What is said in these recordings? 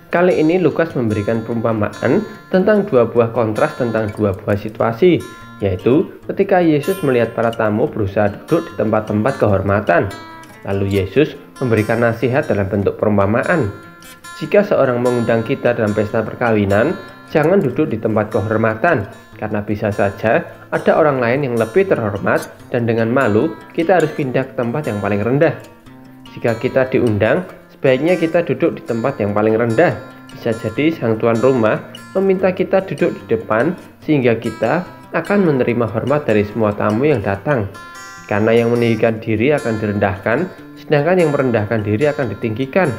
Kali ini Lukas memberikan perumpamaan tentang dua buah kontras tentang dua buah situasi, yaitu ketika Yesus melihat para tamu berusaha duduk di tempat-tempat kehormatan. Lalu Yesus memberikan nasihat dalam bentuk perumpamaan. Jika seorang mengundang kita dalam pesta perkawinan, jangan duduk di tempat kehormatan, karena bisa saja ada orang lain yang lebih terhormat dan dengan malu kita harus pindah ke tempat yang paling rendah. Jika kita diundang, sebaiknya kita duduk di tempat yang paling rendah. Bisa jadi sang tuan rumah meminta kita duduk di depan sehingga kita akan menerima hormat dari semua tamu yang datang. Karena yang meninggikan diri akan direndahkan, sedangkan yang merendahkan diri akan ditinggikan.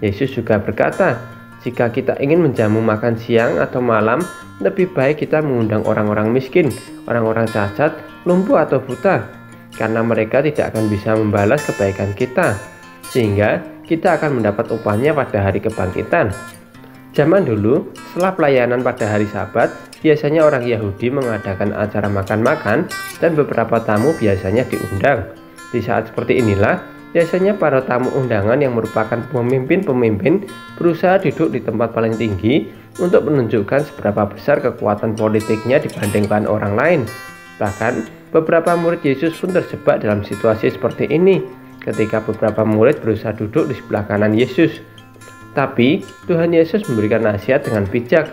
Yesus juga berkata, jika kita ingin menjamu makan siang atau malam, lebih baik kita mengundang orang-orang miskin, orang-orang cacat, lumpuh atau buta, karena mereka tidak akan bisa membalas kebaikan kita, sehingga kita akan mendapat upahnya pada hari kebangkitan. Zaman dulu, setelah pelayanan pada hari Sabat, biasanya orang Yahudi mengadakan acara makan-makan dan beberapa tamu biasanya diundang. Di saat seperti inilah, biasanya para tamu undangan yang merupakan pemimpin-pemimpin berusaha duduk di tempat paling tinggi untuk menunjukkan seberapa besar kekuatan politiknya dibandingkan orang lain. Bahkan, beberapa murid Yesus pun terjebak dalam situasi seperti ini ketika beberapa murid berusaha duduk di sebelah kanan Yesus. Tapi, Tuhan Yesus memberikan nasihat dengan bijak.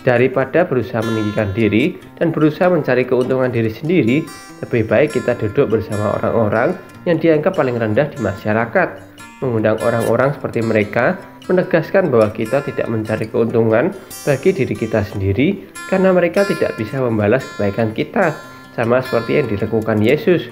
Daripada berusaha meninggikan diri dan berusaha mencari keuntungan diri sendiri, lebih baik kita duduk bersama orang-orang yang dianggap paling rendah di masyarakat. Mengundang orang-orang seperti mereka menegaskan bahwa kita tidak mencari keuntungan bagi diri kita sendiri karena mereka tidak bisa membalas kebaikan kita, sama seperti yang dilakukan Yesus.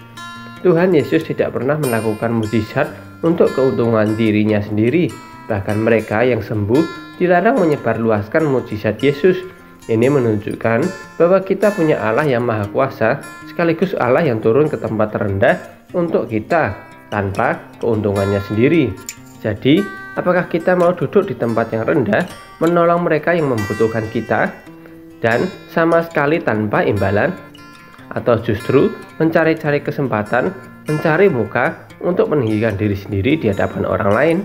Tuhan Yesus tidak pernah melakukan mukjizat untuk keuntungan dirinya sendiri. Bahkan mereka yang sembuh dilarang menyebarluaskan mukjizat Yesus. Ini menunjukkan bahwa kita punya Allah yang Maha Kuasa, sekaligus Allah yang turun ke tempat terendah untuk kita tanpa keuntungannya sendiri. Jadi, apakah kita mau duduk di tempat yang rendah, menolong mereka yang membutuhkan kita, dan sama sekali tanpa imbalan? Atau justru mencari-cari kesempatan, mencari muka untuk meninggikan diri sendiri di hadapan orang lain?